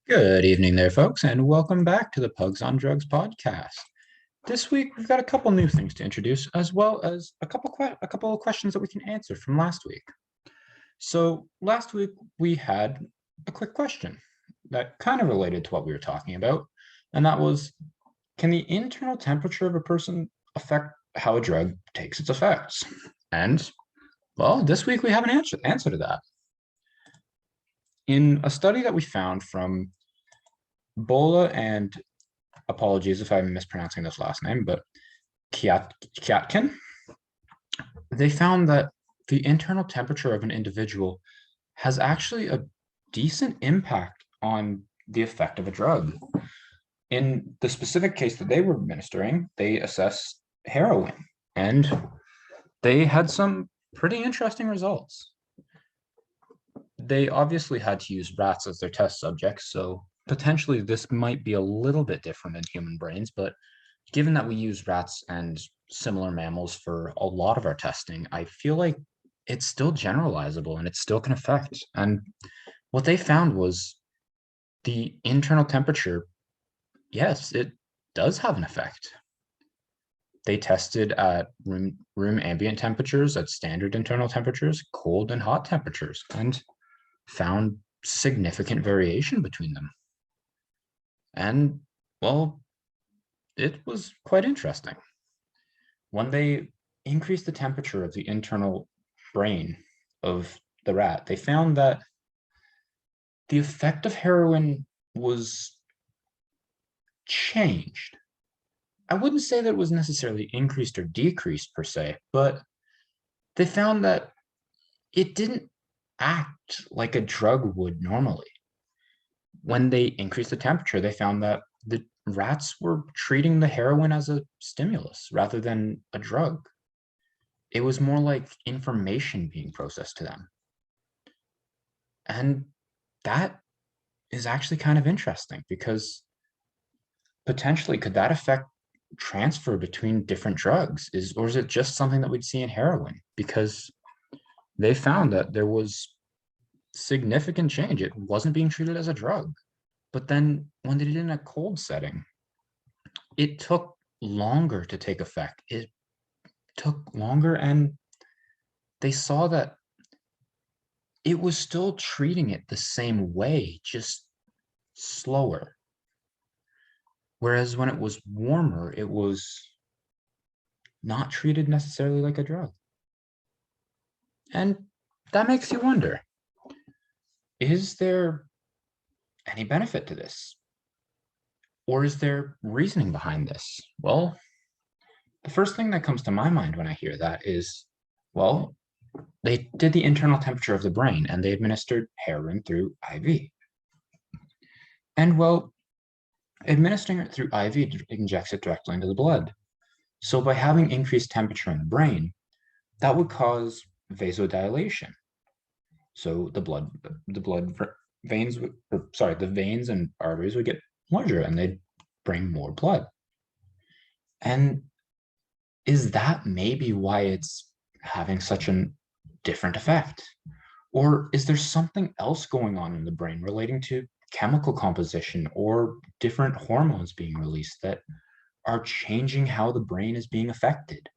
Good evening there, folks, and welcome back to the Pugs on Drugs podcast. This week, we've got a couple new things to introduce, as well as a couple of questions that we can answer from last week. So last week, we had a quick question that kind of related to what we were talking about, and that was, can the internal temperature of a person affect how a drug takes its effects? And, well, this week we have an answer to that. In a study that we found from Bola and apologies if I'm mispronouncing this last name, but Kiatkin, they found that the internal temperature of an individual has actually a decent impact on the effect of a drug. In the specific case that they were administering, they assessed heroin, and they had some pretty interesting results. They obviously had to use rats as their test subjects, so potentially this might be a little bit different in human brains, but given that we use rats and similar mammals for a lot of our testing, I feel like it's still generalizable and it still can affect. And what they found was the internal temperature, yes, it does have an effect. They tested at room ambient temperatures, at standard internal temperatures, cold and hot temperatures, and found significant variation between them. And, well, it was quite interesting. When they increased the temperature of the internal brain of the rat, they found that the effect of heroin was changed. I wouldn't say that it was necessarily increased or decreased per se, but they found that it didn't act like a drug would normally. When they increased the temperature, they found that the rats were treating the heroin as a stimulus rather than a drug. It was more like information being processed to them. And that is actually kind of interesting because potentially could that affect transfer between different drugs or is it just something that we'd see in heroin? Because they found that there was significant change. It wasn't being treated as a drug. But then when they did it in a cold setting, it took longer to take effect. It took longer, and they saw that it was still treating it the same way, just slower. Whereas when it was warmer, it was not treated necessarily like a drug. And that makes you wonder, is there any benefit to this? Or is there reasoning behind this? Well, the first thing that comes to my mind when I hear that is, well, they did the internal temperature of the brain and they administered heroin through IV. And well, administering it through IV injects it directly into the blood. So by having increased temperature in the brain, that would cause vasodilation. So the veins and arteries would get larger and they'd bring more blood. And is that maybe why it's having such a different effect? Or is there something else going on in the brain relating to chemical composition or different hormones being released that are changing how the brain is being affected?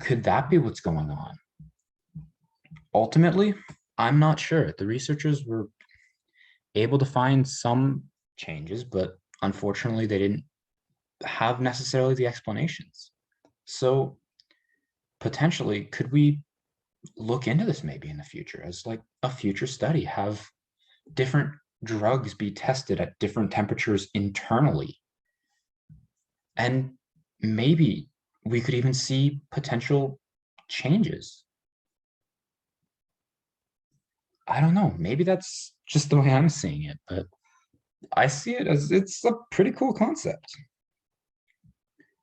Could that be what's going on? Ultimately, I'm not sure. The researchers were able to find some changes, but unfortunately, they didn't have necessarily the explanations. So potentially, could we look into this maybe in the future as like a future study, have different drugs be tested at different temperatures internally? And maybe we could even see potential changes. I don't know. Maybe that's just the way I'm seeing it, but I see it as it's a pretty cool concept.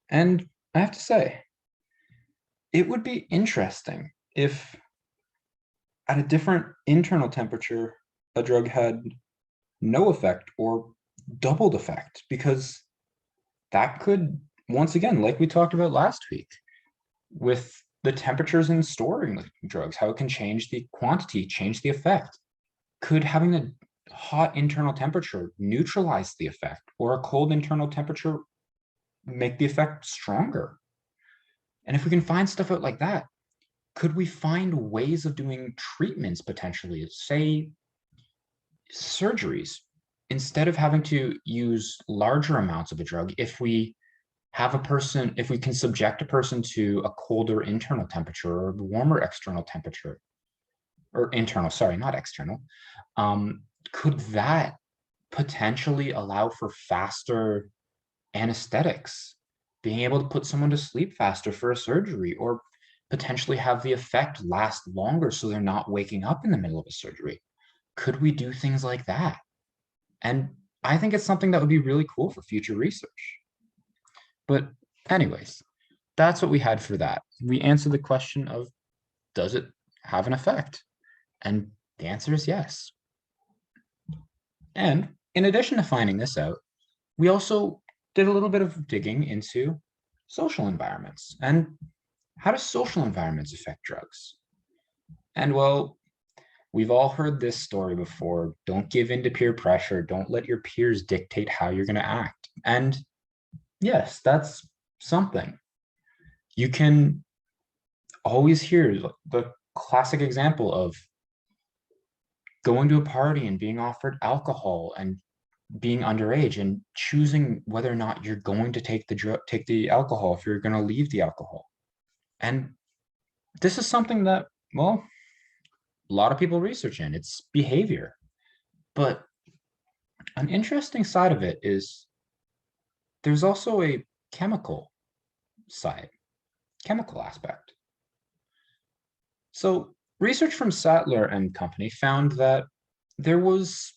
And I have to say, it would be interesting if at a different internal temperature, a drug had no effect or doubled effect, because that could, once again, like we talked about last week, with the temperatures in storing the drugs, how it can change the quantity, change the effect. Could having a hot internal temperature neutralize the effect, or a cold internal temperature make the effect stronger? And if we can find stuff out like that, could we find ways of doing treatments potentially, say surgeries, instead of having to use larger amounts of a drug? If we have a person, if we can subject a person to a colder internal temperature or a warmer external temperature, or internal, sorry, not external, um, could that potentially allow for faster anesthetics, being able to put someone to sleep faster for a surgery, or potentially have the effect last longer so they're not waking up in the middle of a surgery? Could we do things like that? And I think it's something that would be really cool for future research. But anyways, that's what we had for that. We answered the question of, does it have an effect? And the answer is yes. And in addition to finding this out, we also did a little bit of digging into social environments and how do social environments affect drugs? And well, we've all heard this story before. Don't give in to peer pressure. Don't let your peers dictate how you're going to act. And yes, that's something. You can always hear the classic example of going to a party and being offered alcohol and being underage and choosing whether or not you're going to take the alcohol, if you're going to leave the alcohol. And this is something that, well, a lot of people research in. It's behavior. But an interesting side of it is there's also a chemical side, chemical aspect. So research from Sattler and company found that there was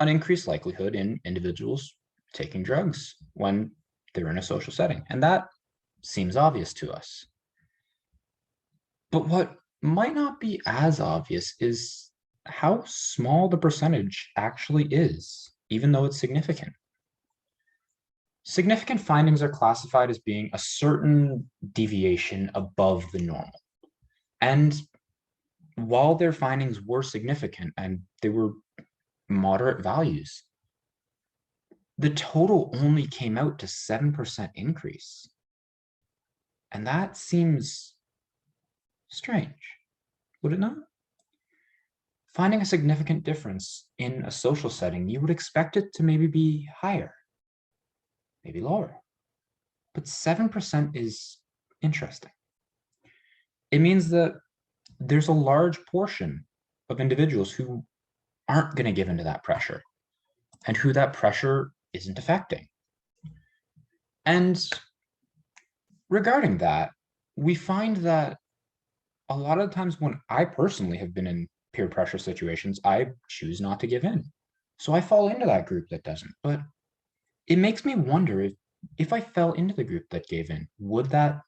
an increased likelihood in individuals taking drugs when they're in a social setting. And that seems obvious to us. But what might not be as obvious is how small the percentage actually is, even though it's significant. Significant findings are classified as being a certain deviation above the normal. And while their findings were significant and they were moderate values, the total only came out to 7% increase. And that seems strange, would it not? Finding a significant difference in a social setting, you would expect it to maybe be higher, maybe lower. But 7% is interesting. It means that there's a large portion of individuals who aren't going to give into that pressure and who that pressure isn't affecting. And regarding that, we find that a lot of times when I personally have been in peer pressure situations, I choose not to give in. So I fall into that group that doesn't. But it makes me wonder if I fell into the group that gave in, would that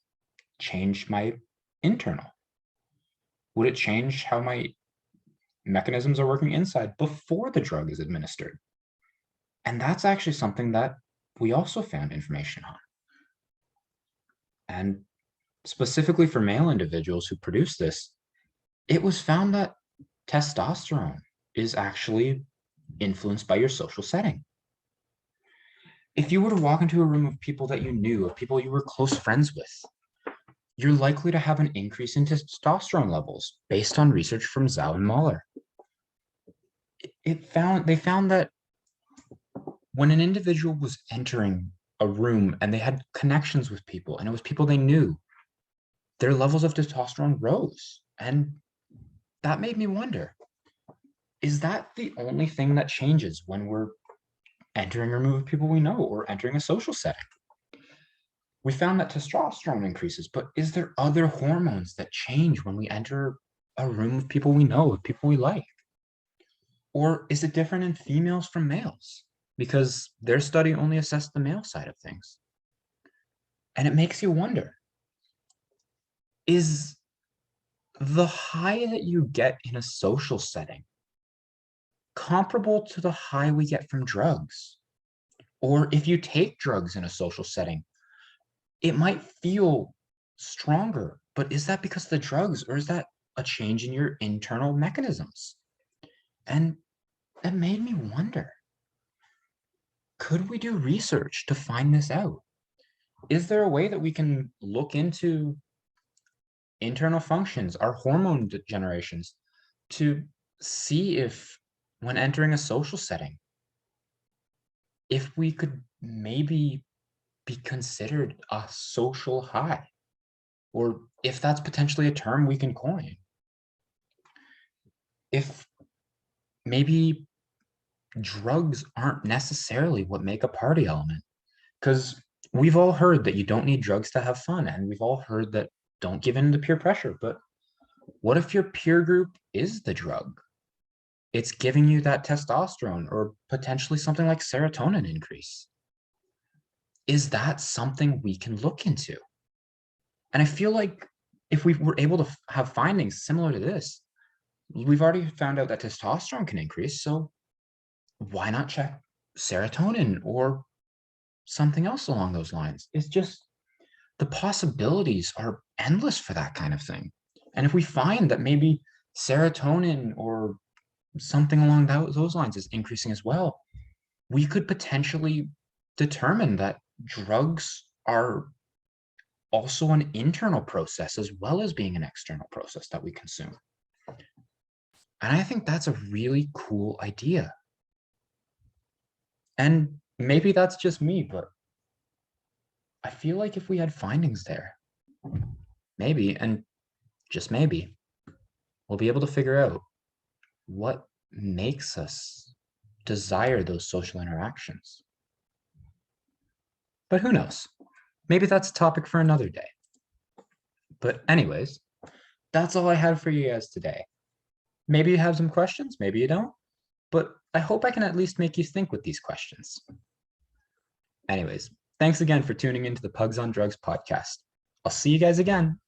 change my internal? Would it change how my mechanisms are working inside before the drug is administered? And that's actually something that we also found information on. And specifically for male individuals who produce this, it was found that testosterone is actually influenced by your social setting. If you were to walk into a room of people that you knew, of people you were close friends with, you're likely to have an increase in testosterone levels based on research from Zhao and Mahler. They found that when an individual was entering a room and they had connections with people and it was people they knew, their levels of testosterone rose. And that made me wonder, is that the only thing that changes when we're entering a room with people we know or entering a social setting? We found that testosterone increases, but is there other hormones that change when we enter a room of people we know, with people we like? Or is it different in females from males? Because their study only assessed the male side of things. And it makes you wonder, is the high that you get in a social setting comparable to the high we get from drugs? Or if you take drugs in a social setting, it might feel stronger, but is that because of the drugs, or is that a change in your internal mechanisms? And it made me wonder, could we do research to find this out? Is there a way that we can look into internal functions, our hormone generations, to see if, when entering a social setting, if we could maybe be considered a social high, or if that's potentially a term we can coin? If maybe drugs aren't necessarily what make a party element, because we've all heard that you don't need drugs to have fun, and we've all heard that don't give in to peer pressure. But what if your peer group is the drug? It's giving you that testosterone or potentially something like serotonin increase. Is that something we can look into? And I feel like if we were able to have findings similar to this, we've already found out that testosterone can increase. So why not check serotonin or something else along those lines? It's just, the possibilities are endless for that kind of thing. And if we find that maybe serotonin or something along those lines is increasing as well, we could potentially determine that drugs are also an internal process as well as being an external process that we consume. And I think that's a really cool idea. And maybe that's just me, but I feel like if we had findings there, maybe, and just maybe, we'll be able to figure out what makes us desire those social interactions. But who knows? Maybe that's a topic for another day. But anyways, that's all I had for you guys today. Maybe you have some questions, maybe you don't, but I hope I can at least make you think with these questions. Anyways, thanks again for tuning into the Pugs on Drugs podcast. I'll see you guys again.